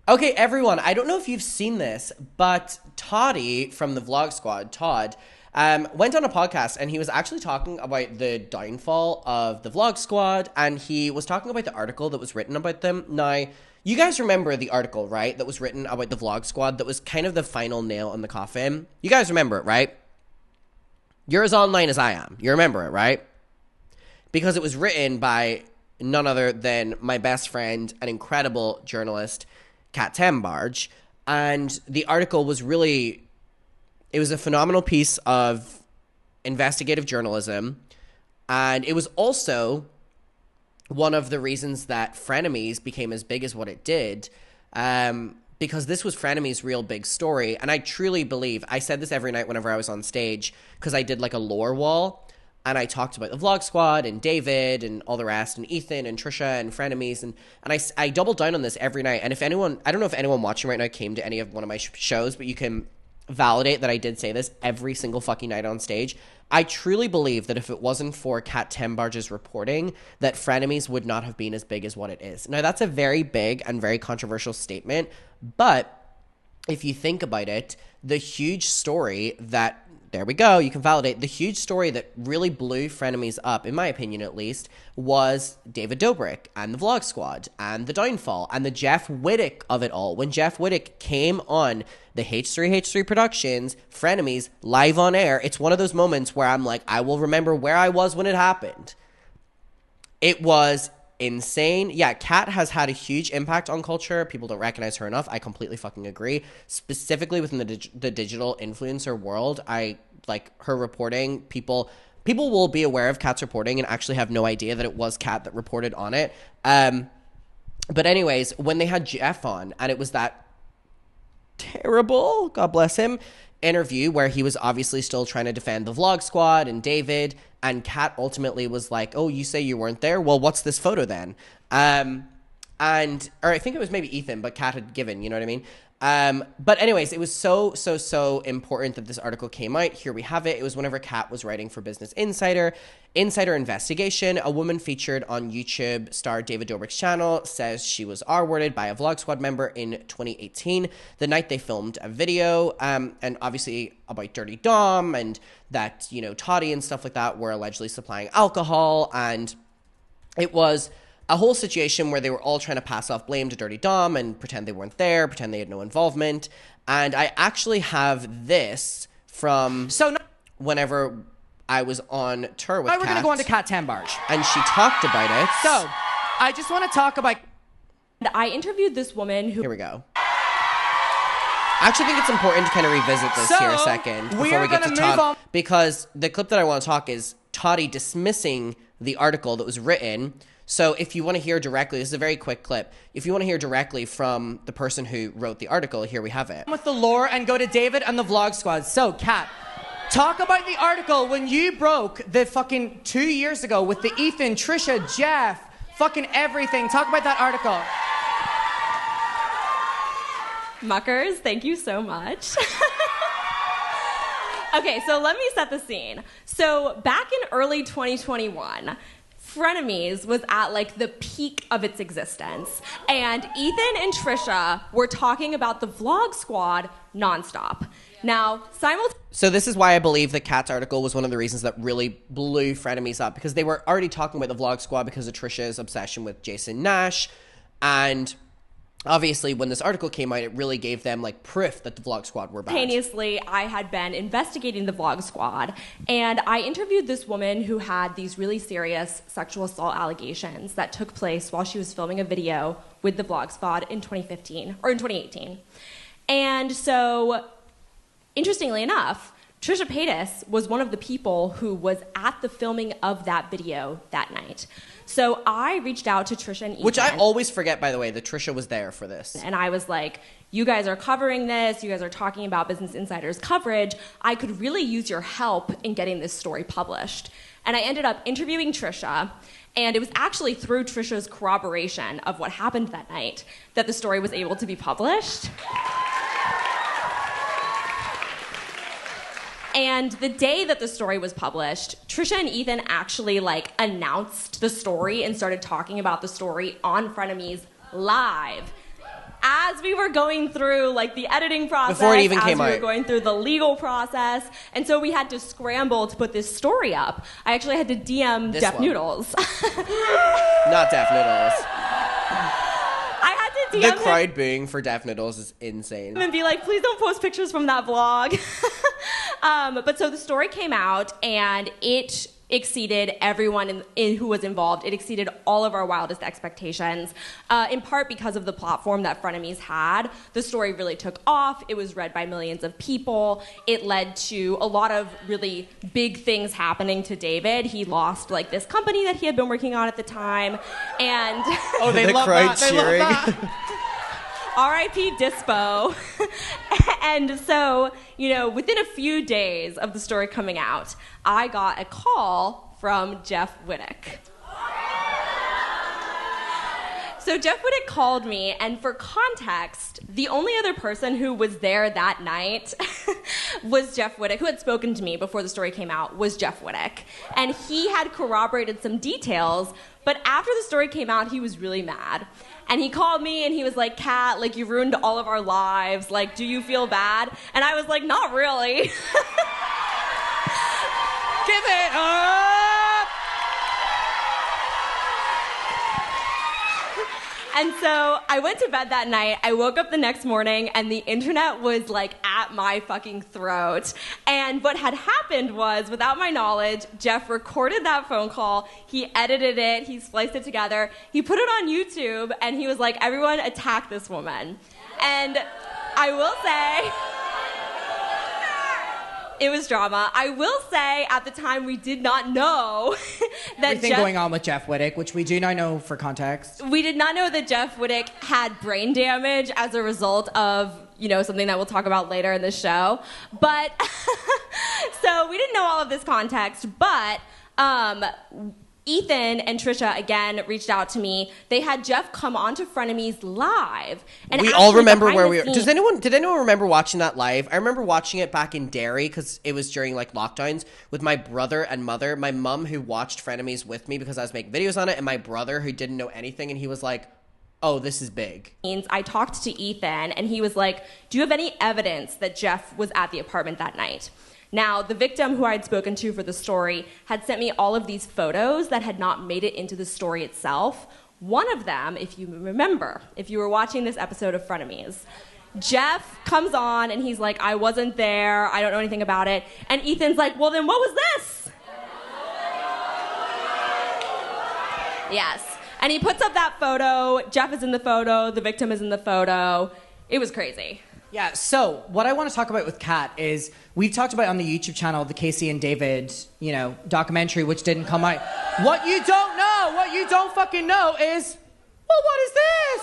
Okay, everyone, I don't know if you've seen this, but Toddy from the Vlog Squad, Todd, went on a podcast and he was actually talking about the downfall of the Vlog Squad, and he was talking about the article that was written about them. Now, you guys remember the article, right, that was written about the Vlog Squad that was kind of the final nail in the coffin? You guys remember it, right? You're as online as I am. You remember it, right? Because it was written by none other than my best friend, an incredible journalist, Kat Tenbarge, and the article was really, it was a phenomenal piece of investigative journalism, and it was also one of the reasons that Frenemies became as big as what it did, because this was Frenemies' real big story, and I truly believe, I said this every night whenever I was on stage, because I did like a lore wall, and I talked about the Vlog Squad and David and all the rest and Ethan and Trisha and Frenemies. And I doubled down on this every night. And if anyone, I don't know if anyone watching right now came to any of one of my shows, but you can validate that I did say this every single fucking night on stage. I truly believe that if it wasn't for Kat Tenbarge's reporting, that Frenemies would not have been as big as what it is. Now, that's a very big and very controversial statement. But if you think about it, the huge story that, there we go, you can validate, the huge story that really blew Frenemies up, in my opinion at least, was David Dobrik and the Vlog Squad and the downfall and the Jeff Wittek of it all. When Jeff Wittek came on the H3H3 Productions, Frenemies, live on air, it's one of those moments where I'm like, I will remember where I was when it happened. It was insane. Yeah, Kat has had a huge impact on culture. People don't recognize her enough. I completely fucking agree. Specifically within the digital influencer world, I like her reporting. People will be aware of Kat's reporting and actually have no idea that it was Kat that reported on it. But anyways, when they had Jeff on, and it was that terrible, God bless him, interview where he was obviously still trying to defend the Vlog Squad and David, and Kat ultimately was like, oh, you say you weren't there? Well, what's this photo then? Or I think it was maybe Ethan, but Kat had given, you know what I mean? But anyways, it was so important that this article came out. Here we have it. It was whenever Kat was writing for Business Insider. Insider investigation. A woman featured on YouTube star David Dobrik's channel says she was R-worded by a Vlog Squad member in 2018, the night they filmed a video, and obviously about Dirty Dom and that, you know, Toddy and stuff like that were allegedly supplying alcohol, and it was a whole situation where they were all trying to pass off blame to Dirty Dom and pretend they weren't there, pretend they had no involvement. And I actually have this from whenever I was on tour with Kat. We're going to go on to Kat Tenbarge. And she talked about it. So, I just want to talk about... I interviewed this woman who... Here we go. I actually think it's important to kind of revisit this here a second before we get to Todd. Because the clip that I want to talk is Toddy dismissing the article that was written. So if you want to hear directly, this is a very quick clip. If you want to hear directly from the person who wrote the article, here we have it. With the lore and go to David and the Vlog Squad. So, Kat, talk about the article when you broke the fucking 2 years ago with the Ethan, Trisha, Jeff, fucking everything. Talk about that article. Muckers, thank you so much. Okay, so let me set the scene. So back in early 2021, Frenemies was at like the peak of its existence, and Ethan and Trisha were talking about the Vlog Squad nonstop. Now, so this is why I believe that Kat's article was one of the reasons that really blew Frenemies up, because they were already talking about the Vlog Squad because of Trisha's obsession with Jason Nash, and obviously, when this article came out, it really gave them like proof that the Vlog Squad were bad. Simultaneously, I had been investigating the Vlog Squad, and I interviewed this woman who had these really serious sexual assault allegations that took place while she was filming a video with the Vlog Squad in 2015 or in 2018. And so, interestingly enough, Trisha Paytas was one of the people who was at the filming of that video that night. So I reached out to Trisha and Ethan. Which I always forget, by the way, that Trisha was there for this. And I was like, you guys are covering this. You guys are talking about Business Insider's coverage. I could really use your help in getting this story published. And I ended up interviewing Trisha. And it was actually through Trisha's corroboration of what happened that night that the story was able to be published. And the day that the story was published, Trisha and Ethan actually like announced the story and started talking about the story on Frenemies live. as we were going through like the editing process, before it even came we out, were going through the legal process, and so we had to scramble to put this story up. I actually had to DM Deaf Noodles. Not Deaf Noodles. I had to DM The him crowd booing for Deaf Noodles is insane. and be like, please don't post pictures from that vlog. But so the story came out, and it exceeded everyone who was involved. It exceeded all of our wildest expectations, in part because of the platform that Frenemies had. The story really took off. It was read by millions of people. It led to a lot of really big things happening to David. He lost like this company that he had been working on at the time, and oh, they the love crowd that. They cheering. love that. R.I.P. Dispo. And so, within a few days of the story coming out, I got a call from Jeff Wittek. So Jeff Wittek called me, and for context, the only other person who was there that night was Jeff Wittek, who had spoken to me before the story came out, was Jeff Wittek. And he had corroborated some details, but after the story came out, he was really mad. And he called me and he was like, Kat, like, you ruined all of our lives. Like, do you feel bad? And I was like, not really. Give it up! And so I went to bed that night. I woke up the next morning and the internet was like at my fucking throat. And what had happened was, without my knowledge, Jeff recorded that phone call. He edited it. He spliced it together. He put it on YouTube and he was like, everyone attack this woman. And I will say, it was drama. I will say, at the time, we did not know that Everything going on with Jeff Wittek, which we do not know for context. We did not know that Jeff Wittek had brain damage as a result of, something that we'll talk about later in the show. But, so we didn't know all of this context, but Ethan and Trisha, again, reached out to me. They had Jeff come on to Frenemies live. And we all remember where we were. Did anyone remember watching that live? I remember watching it back in Derry because it was during like lockdowns with my brother and mother. My mom, who watched Frenemies with me because I was making videos on it, and my brother, who didn't know anything, and he was like, oh, this is big. I talked to Ethan and he was like, do you have any evidence that Jeff was at the apartment that night? Now, the victim who I had spoken to for the story had sent me all of these photos that had not made it into the story itself. One of them, if you remember, if you were watching this episode of Frenemies, Jeff comes on and he's like, I wasn't there, I don't know anything about it. And Ethan's like, well, then what was this? Yes. And he puts up that photo. Jeff is in the photo. The victim is in the photo. It was crazy. Yeah, so what I want to talk about with Kat is we've talked about on the YouTube channel the Casey and David, documentary, which didn't come out. What you don't fucking know is, well, what is this?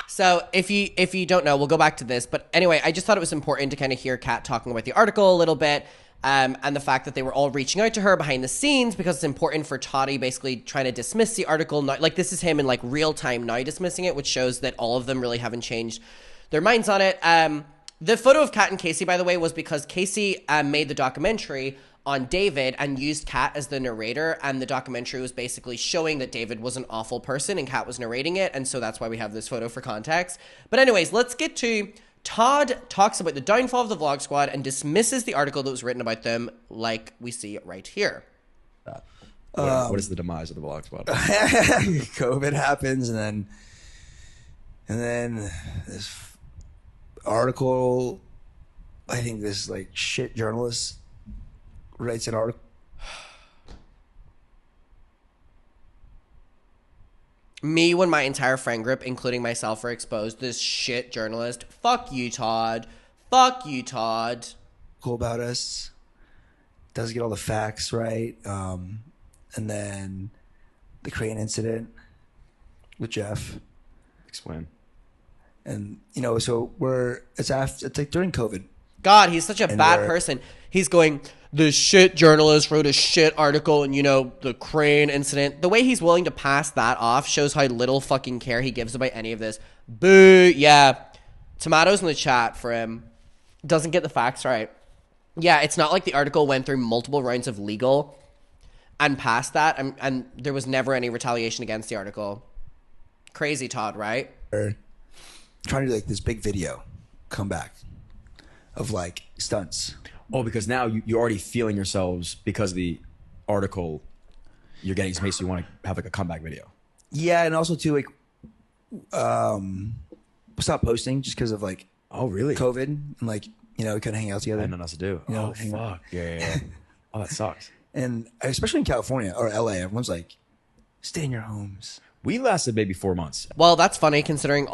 So if you don't know, we'll go back to this. But anyway, I just thought it was important to kind of hear Kat talking about the article a little bit. And the fact that they were all reaching out to her behind the scenes because it's important for Toddy basically trying to dismiss the article. Like, this is him in like real time now dismissing it, which shows that all of them really haven't changed their minds on it. The photo of Kat and Casey, by the way, was because Casey made the documentary on David and used Kat as the narrator, and the documentary was basically showing that David was an awful person and Kat was narrating it, and so that's why we have this photo for context. But anyways, let's get to Todd talks about the downfall of the Vlog Squad and dismisses the article that was written about them, like we see it right here. What is the demise of the Vlog Squad? COVID happens, and then this article, I think this like shit journalist writes an article. Me, when my entire friend group, including myself, were exposed, this shit journalist. Fuck you, Todd. Fuck you, Todd. Cool about us. Doesn't get all the facts right. And then the crane incident with Jeff. Explain. And so it's like during COVID. God, he's such a bad person. He's going, the shit journalist wrote a shit article and, the crane incident. The way he's willing to pass that off shows how little fucking care he gives about any of this. Boo. Yeah. Tomatoes in the chat for him. Doesn't get the facts right. Yeah, it's not like the article went through multiple rounds of legal and passed that, and there was never any retaliation against the article. Crazy, Todd, right? trying to do like this big video comeback of like stunts. Oh, because now you're already feeling yourselves because of the article. You're getting space. So you want to have like a comeback video. Yeah, and also too like, stop posting just because of like, Oh, really? COVID and like we couldn't hang out I together. had nothing else to do. You know, Oh, hang out. fuck. Yeah. Oh, that sucks. And especially in California or LA, everyone's like, stay in your homes. We lasted maybe 4 months. Well, that's funny considering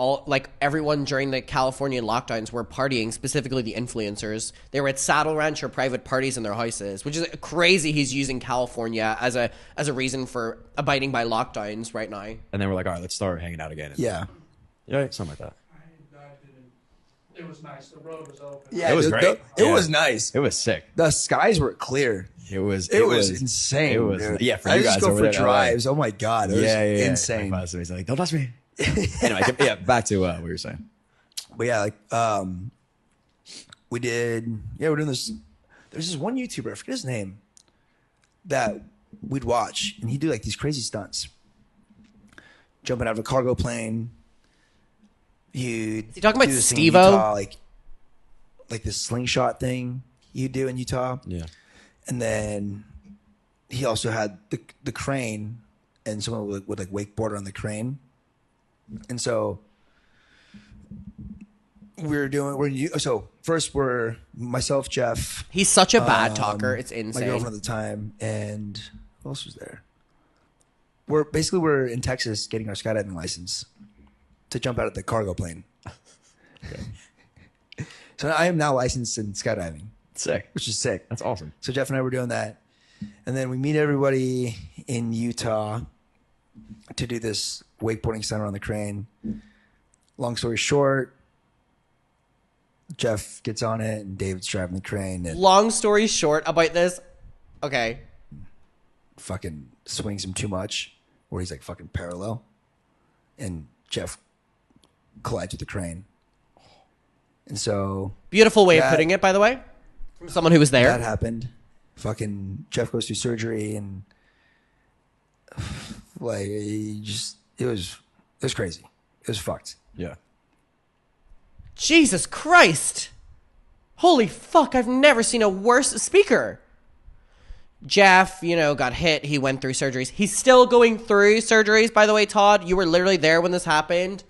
everyone during the California lockdowns were partying, specifically the influencers. They were at Saddle Ranch or private parties in their houses, which is crazy. He's using California as a reason for abiding by lockdowns right now. And then we're like, all right, let's start hanging out again. Yeah. Yeah, something like that. It was nice. The road was open. Yeah, It was great. It Yeah. was nice. It was sick. The skies were clear. It was insane. It was, dude. yeah, for I you just guys go over for there in LA. drives. Oh my god, it was insane. He's like, don't touch me. Anyway, yeah, back to what you were saying. But yeah, we're doing this. There's this one YouTuber, I forget his name, that we'd watch, and he'd do like these crazy stunts, jumping out of a cargo plane. Is he talking about Steve-O? Like this slingshot thing you do in Utah. Yeah. And then he also had the crane, and someone would like wakeboard on the crane. And so so first we're myself, Jeff. He's such a bad talker. It's insane. My girlfriend at the time, and who else was there? We're in Texas getting our skydiving license to jump out of the cargo plane. So I am now licensed in skydiving, Sick. which is sick. That's awesome. So Jeff and I were doing that. And then we meet everybody in Utah to do this wakeboarding center on the crane. Long story short, Jeff gets on it and David's driving the crane and Long story short about this. Okay. fucking swings him too much where he's like fucking parallel. And Jeff collides with the crane. And so Beautiful way of putting it, by the way, from someone who was there. that happened. Fucking Jeff goes through surgery and like it was crazy. It was fucked. Yeah. Jesus Christ. Holy fuck, I've never seen a worse speaker. Jeff, got hit. He went through surgeries. He's still going through surgeries, by the way, Todd. You were literally there when this happened.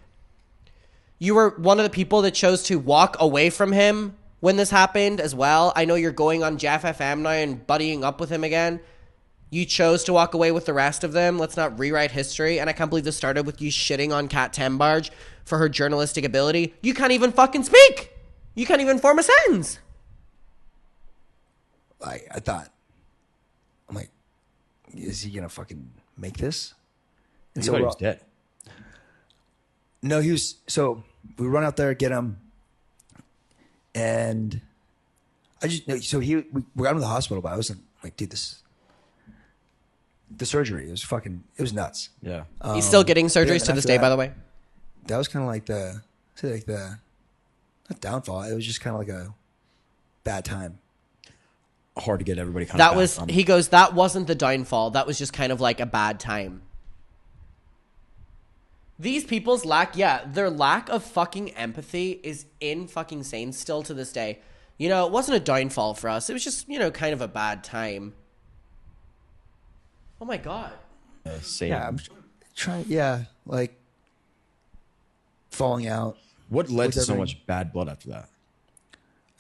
You were one of the people that chose to walk away from him when this happened as well. I know you're going on Jeff FM now and buddying up with him again. You chose to walk away with the rest of them. Let's not rewrite history. And I can't believe this started with you shitting on Kat Tenbarge for her journalistic ability. You can't even fucking speak. You can't even form a sentence. I'm like, is he gonna fucking make this? And So he was dead. No, he was. So we run out there, get him, and we got him to the hospital, but I wasn't like, dude, the surgery, it was nuts. Yeah. He's still getting yeah, surgeries and to this after day, that- by the way. That was kind of like not downfall. It was just kind of like a bad time. Hard to get everybody kind That of was, he goes, that wasn't the downfall. That was just kind of like a bad time. These people's their lack of fucking empathy is fucking insane still to this day. It wasn't a downfall for us. It was just, kind of a bad time. Oh my God. same. Yeah, I'm trying. Yeah, like falling out. What led with to so every- much bad blood after that?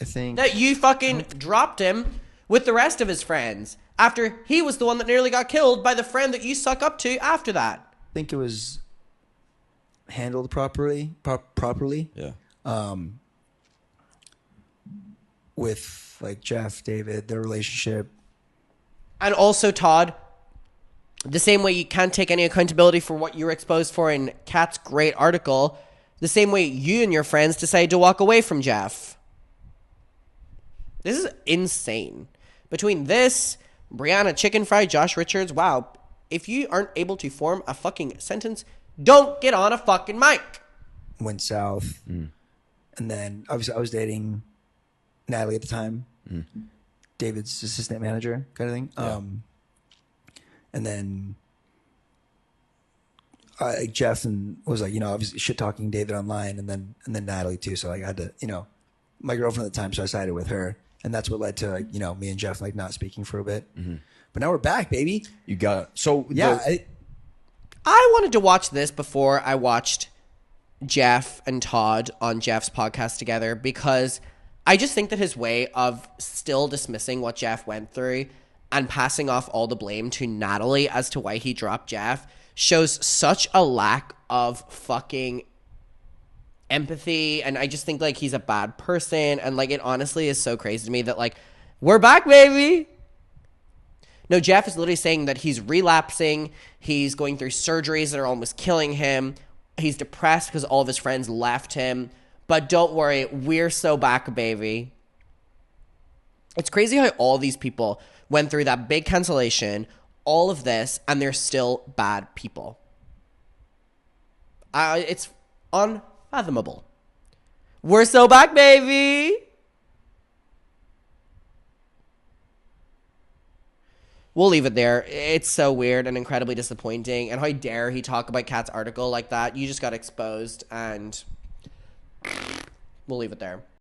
I think That you fucking dropped him with the rest of his friends after he was the one that nearly got killed by the friend that you suck up to after that. it was handled properly. Yeah. With like Jeff, David, their relationship. And also, Todd, the same way you can't take any accountability for what you were exposed for in Kat's great article, the same way you and your friends decided to walk away from Jeff. This is insane. Between this, Brianna Chicken Fry, Josh Richards, wow. If you aren't able to form a fucking sentence, don't get on a fucking mic. Went south, and then obviously I was dating Natalie at the time, David's assistant manager kind of thing. And then Jeff and was like, obviously shit talking David online, and then Natalie too. So like I had to, my girlfriend at the time, so I sided with her, and that's what led to like, me and Jeff like not speaking for a bit. Mm-hmm. But now we're back, baby. You got so yeah. I wanted to watch this before I watched Jeff and Todd on Jeff's podcast together, because I just think that his way of still dismissing what Jeff went through and passing off all the blame to Natalie as to why he dropped Jeff shows such a lack of fucking empathy. And I just think like he's a bad person. And like it honestly is so crazy to me that like, we're back, baby. No, Jeff is literally saying that he's relapsing. He's going through surgeries that are almost killing him. He's depressed because all of his friends left him. But don't worry, we're so back, baby. It's crazy how all these people went through that big cancellation, all of this, and they're still bad people. It's unfathomable. We're so back, baby. We'll leave it there. It's so weird and incredibly disappointing. And how dare he talk about Kat's article like that? You just got exposed, and we'll leave it there.